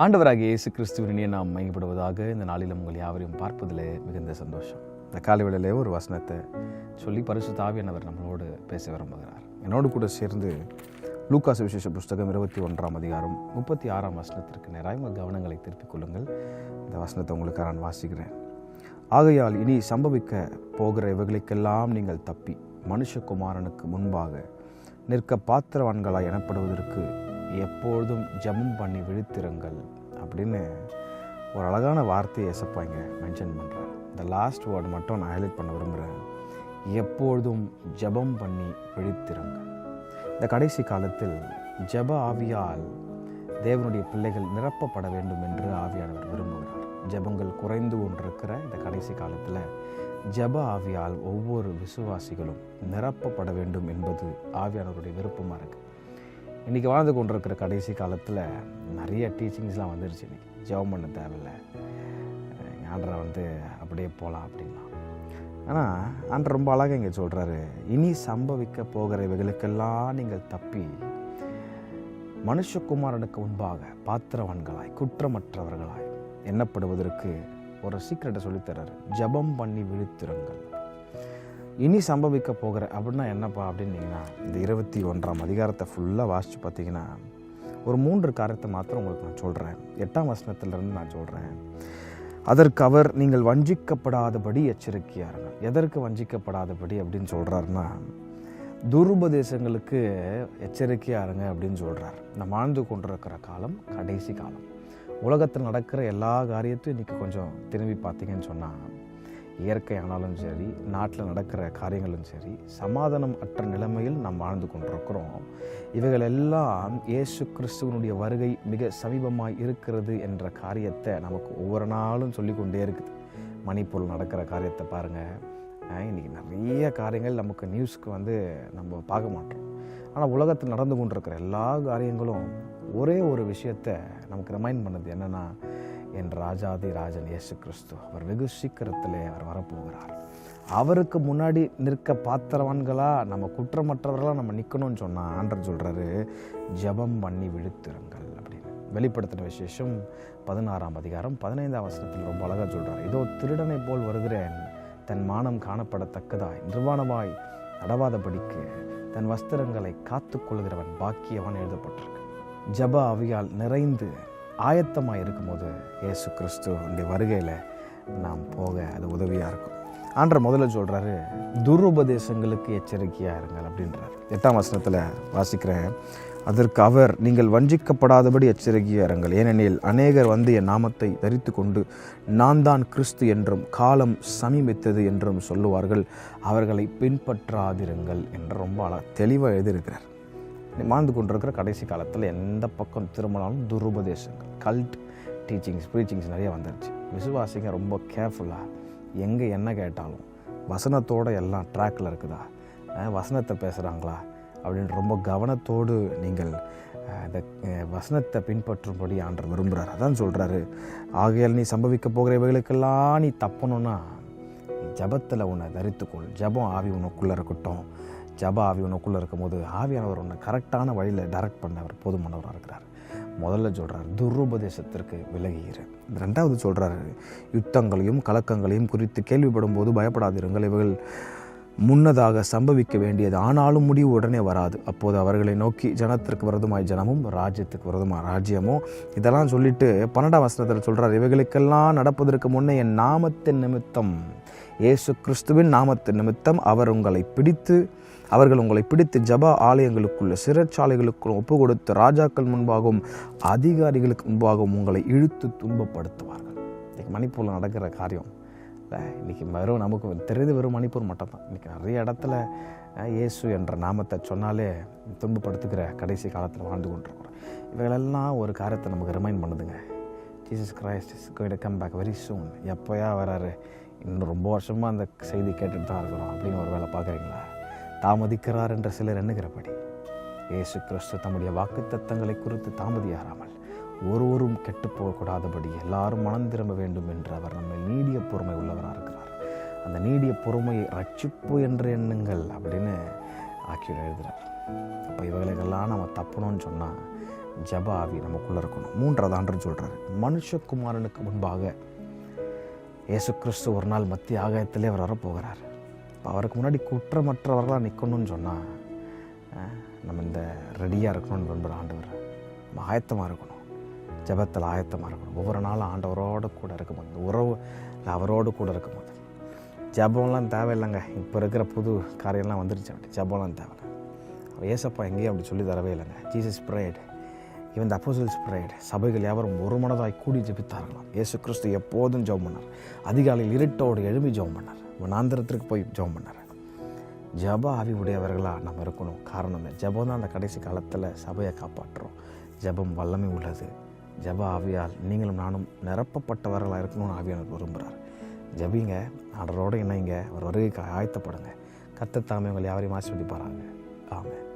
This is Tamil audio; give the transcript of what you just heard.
ஆண்டவராகிய இயேசு கிறிஸ்துவின் இனிய நாம் மகிமைப்படுவதாக இந்த நாளில் உங்கள் யாவரையும் பார்ப்பதில் மிகுந்த சந்தோஷம். இந்த காலைவேளையிலே ஒரு வசனத்தை சொல்லி பரிசுத்த ஆவியானவர் நம்மளோடு பேச விரும்புகிறார். என்னோடு கூட சேர்ந்து லூக்கா சுவிசேஷ புஸ்தகம் 21 அதிகாரம் 36 வசனத்திற்கு நேராக உங்கள் கவனங்களை திருப்பிக் கொள்ளுங்கள். இந்த வசனத்தை உங்களுக்கு நான் வாசிக்கிறேன். ஆகையால் இனி சம்பவிக்க போகிற இவைகளுக்கெல்லாம் நீங்கள் தப்பி மனுஷகுமாரனுக்கு முன்பாக நிற்க பாத்திரவான்களாய் எனப்படுவதற்கு எப்பொழுதும் ஜெபம் பண்ணி விழித்திருங்கள் அப்படின்னு ஒரு அழகான வார்த்தையை ஏசப்பா இங்கே மென்ஷன் பண்ணுறார். இந்த லாஸ்ட் வேர்டு மட்டும் நான் ஹைலைட் பண்ண விரும்புகிறேன். எப்பொழுதும் ஜெபம் பண்ணி விழித்திருங்கள். இந்த கடைசி காலத்தில் ஜெப ஆவியால் தேவனுடைய பிள்ளைகள் நிரப்பப்பட வேண்டும் என்று ஆவியானவர் விரும்புகிறார். ஜெபங்கள் குறைந்து கொண்டிருக்கிற இந்த கடைசி காலத்தில் ஜெப ஆவியால் ஒவ்வொரு விசுவாசிகளும் நிரப்பப்பட வேண்டும் என்பது ஆவியானவருடைய விருப்பமாக இருக்குது. இன்றைக்கி வாழ்ந்து கொண்டிருக்கிற கடைசி காலத்தில் நிறைய டீச்சிங்ஸ்லாம் வந்துருச்சு. இன்றைக்கி ஜெபம் பண்ண தேவையில்லை, ஆண்டரை அப்படியே போகலாம் அப்படின்லாம். ஆனால் ஆண்டர் ரொம்ப அழகாக இங்கே சொல்கிறாரு, இனி சம்பவிக்க போகிற இவைகளுக்கெல்லாம் நீங்கள் தப்பி மனுஷகுமாரனுக்கு முன்பாக பாத்திரவான்களாய் குற்றமற்றவர்களாய் எண்ணப்படுவதற்கு ஒரு சீக்கிரட்டை சொல்லித்தர்றாரு. ஜெபம் பண்ணி விழித்திருங்கள். இனி சம்பவிக்க போகிற அப்படின்னா என்னப்பா அப்படின்னீங்கன்னா, இந்த 21 அதிகாரத்தை ஃபுல்லாக வாசித்து பார்த்தீங்கன்னா ஒரு 3 காரியத்தை மாத்திரம் உங்களுக்கு நான் சொல்கிறேன். 8ஆம் வசனத்திலிருந்து நான் சொல்கிறேன். அதற்கு அவர் நீங்கள் வஞ்சிக்கப்படாதபடி எச்சரிக்கையாக இருங்க. எதற்கு வஞ்சிக்கப்படாதபடி அப்படின்னு சொல்கிறாருன்னா, துருபதேசங்களுக்கு எச்சரிக்கையாக இருங்க அப்படின்னு சொல்கிறார். நம்ம வாழ்ந்து கொண்டிருக்கிற காலம் கடைசி காலம். உலகத்தில் நடக்கிற எல்லா காரியத்தையும் இன்றைக்கி கொஞ்சம் திரும்பி பார்த்தீங்கன்னு சொன்னால், இயற்கை ஆனாலும் சரி, நாட்டில் நடக்கிற காரியங்களும் சரி, சமாதானம் அற்ற நிலைமையில் நாம் வாழ்ந்து கொண்டிருக்கிறோம். இவைகள் எல்லாம் இயேசு கிறிஸ்துவனுடைய வருகை மிக சமீபமாக இருக்கிறது என்ற காரியத்தை நமக்கு ஒவ்வொரு நாளும் சொல்லிக்கொண்டே இருக்குது. மணிப்பூரில் நடக்கிற காரியத்தை பாருங்கள். இன்றைக்கி நிறைய காரியங்கள் நமக்கு நியூஸ்க்கு நம்ம பார்க்க மாட்டோம். ஆனால் உலகத்தில் நடந்து கொண்டிருக்கிற எல்லா காரியங்களும் ஒரே ஒரு விஷயத்தை நமக்கு ரிமைண்ட் பண்ணுது. என்னென்னா, என் ராஜாதி ராஜன் இயேசு கிறிஸ்து அவர் வெகு சீக்கிரத்திலே அவர் வரப்போகிறார். அவருக்கு முன்னாடி நிற்க பாத்திரவான்களாக நம்ம குற்றமற்றவர்களாக நம்ம நிற்கணும்னு சொன்னால் ஆண்டர் சொல்கிறாரு, ஜெபம் பண்ணி விழித்திருங்கள் அப்படின்னு. வெளிப்படுத்தின விசேஷம் 16ஆம் அதிகாரம் 15ஆம் வசனத்தில் ரொம்ப அழகாக சொல்கிறார். இதோ திருடனை போல் வருகிறேன், தன் மானம் காணப்படத்தக்கதாய் நிர்வாணமாய் நடவாதபடிக்கு தன் வஸ்திரங்களை காத்து கொள்கிறவன் பாக்கியவன் எழுதப்பட்டிருக்கு. ஜெப ஆவியால் நிறைந்து ஆயத்தமாக இருக்கும்போது இயேசு கிறிஸ்துவனுடைய வருகையில் நாம் போக அது உதவியாக இருக்கும். ஆண்டவர் முதல்ல சொல்கிறாரு, துருபதேசங்களுக்கு எச்சரிக்கையாக இருங்கள் அப்படின்றார். 8ஆம் வசனத்தில் வாசிக்கிறேன். அதற்கு அவர் நீங்கள் வஞ்சிக்கப்படாதபடி எச்சரிக்கையாக இருங்கள், ஏனெனில் அநேகர் என் நாமத்தை தரித்து கொண்டு நான் தான் கிறிஸ்து என்றும் காலம் சமீபித்தது என்றும் சொல்லுவார்கள், அவர்களை பின்பற்றாதிருங்கள் என்று ரொம்ப தெளிவாக எழுதியிருக்கிறார். வாழ்ந்து கொண்டிருக்கிற கடைசி காலத்தில் எந்த பக்கம் திரும்பினாலும் துருபதேசங்கள், கல்ட் டீச்சிங்ஸ், ப்ரீச்சிங்ஸ் நிறைய வந்துருச்சு. விசுவாசிங்க ரொம்ப கேர்ஃபுல்லாக எங்கே என்ன கேட்டாலும் வசனத்தோடு எல்லாம் ட்ராக்கில் இருக்குதா, வசனத்தை பேசுகிறாங்களா அப்படின்னு ரொம்ப கவனத்தோடு நீங்கள் இந்த வசனத்தை பின்பற்றும்படி ஆண்டவர் விரும்புகிறார். அதான் சொல்கிறாரு, ஆகையால் நீ சம்பவிக்க போகிற இவைகளுக்கெல்லாம் நீ தப்பணும்னா ஜபத்தில் உன்னை தரித்துக்கொள். ஜபம் ஆவி உனக்குள்ளே இருக்கட்டும். ஜப ஆவி உனக்குள்ளே இருக்கும்போது ஆவியானவர் உன்னை கரெக்டான வழியில் டைரக்ட் பண்ண அவர் போதுமானவராக இருக்கிறார். முதல்ல சொல்கிறார், துருபதேசத்திற்கு விலகுகிற. 2வது சொல்கிறாரு, யுத்தங்களையும் கலக்கங்களையும் குறித்து கேள்விப்படும் போது பயப்படாதிருங்கள், இவைகள் முன்னதாக சம்பவிக்க வேண்டியது, ஆனாலும் முடிவு உடனே வராது. அப்போது அவர்களை நோக்கி ஜனத்திற்கு விரோதமாய் ஜனமும் ராஜ்யத்துக்கு விரோதமாக ராஜ்யமும், இதெல்லாம் சொல்லிட்டு 12ஆம் வசனத்தில் சொல்கிறார், இவைகளுக்கெல்லாம் நடப்பதற்கு முன்னே என் நாமத்தின் நிமித்தம், இயேசு கிறிஸ்துவின் நாமத்தின் நிமித்தம் அவர்கள் உங்களை பிடித்து ஜப ஆலயங்களுக்குள்ள சிறைச்சாலைகளுக்குள்ள ஒப்பு கொடுத்து ராஜாக்கள் முன்பாகவும் அதிகாரிகளுக்கு முன்பாகவும் உங்களை இழுத்து துன்பப்படுத்துவார்கள். இன்றைக்கி மணிப்பூரில் நடக்கிற காரியம் இல்லை. இன்றைக்கி நமக்கு தெரிந்து வெறும் மணிப்பூர் மட்டும்தான். இன்றைக்கி நிறைய இடத்துல இயேசு என்ற நாமத்தை சொன்னாலே துன்பப்படுத்துகிற கடைசி காலத்தில் வாழ்ந்து கொண்டிருக்கிறோம். இவைகளெல்லாம் ஒரு காரியத்தை நமக்கு ரிமைண்ட் பண்ணுதுங்க. Jesus Christ is going to come back very soon. எப்போயா வராரு, இன்னும் ரொம்ப வருஷமாக அந்த செய்தி கேட்டுட்டு தான் இருக்கிறோம் அப்படின்னு ஒரு வேலை பார்க்குறீங்களா? தாமதிக்கிறார் என்ற சிலர் எண்ணுகிறபடி இயேசு கிறிஸ்து தம்முடைய வாக்குத்தத்தங்களை குறித்து தாமதியாராமல் ஒருவரும் கெட்டு போகக்கூடாதபடி எல்லாரும் மனம் திரும்ப வேண்டும் என்று அவர் நம்மை நீடிய பொறுமை உள்ளவராக இருக்கிறார். அந்த நீடிய பொறுமையை ரட்சிப்பு என்று எண்ணுங்கள் அப்படின்னு ஆக்கியோட எழுதுகிறார். அப்போ இவைகளுக்கெல்லாம் நம்ம தப்பணும்னு சொன்னால் ஜப ஆவி நமக்குள்ளே இருக்கணும். 3வது ஆண்டவர் சொல்கிறார், மனுஷகுமாரனுக்கு முன்பாக இயேசு கிறிஸ்து ஒரு நாள் மத்திய ஆகாயத்திலே அவர் வரப்போகிறார். இப்போ அவருக்கு முன்னாடி குற்றமற்றவர்களாக நிற்கணும்னு சொன்னால் நம்ம இந்த ரெடியாக இருக்கணும்னு விரும்புகிற ஆண்டவர். நம்ம ஆயத்தமாக இருக்கணும், ஜபத்தில் ஆயத்தமாக இருக்கணும். ஒவ்வொரு நாளும் ஆண்டவரோடு கூட இருக்கும்போது, இந்த உறவு அவரோடு கூட இருக்கும்போது ஜபம்லாம் தேவையில்லைங்க. இப்போ இருக்கிற புது காரியம்லாம் வந்துருச்சு, அப்படி ஜபம்லாம் தேவையில்லை. ஏசப்பா எங்கேயும் அப்படி சொல்லி தரவே இல்லைங்க. Jesus prayed, even the apostles prayed. சபைகள் யாவரும் ஒரு மனதாய் கூடி ஜெபித்தார்களாம். இயேசு கிறிஸ்து எப்போதும் ஜெபம் பண்ணார். அதிகாலையில் இருட்டோடு எழும்பி ஜெபம் பண்ணார். வனாந்திரத்திற்கு போய் ஜெபம் பண்ணார். ஜப ஆவி உடையவர்களாக நம்ம இருக்கணும். காரணம் ஜபம் தான் அந்த கடைசி காலத்தில் சபையை காப்பாற்றுறோம். ஜபம் வல்லமை உள்ளது. ஜப ஆவியால் நீங்களும் நானும் நிரப்பப்பட்டவர்களாக இருக்கணும்னு ஆவியானவர் விரும்புகிறார். ஜபிங்க, ஆண்டவரோடு இணைங்க, ஒரு வருகைக்கு ஆயத்தப்படுங்க. கர்த்தர் தாமே உங்களை யாரையும் ஆசீர்வதிப்பாராங்க. ஆமென்.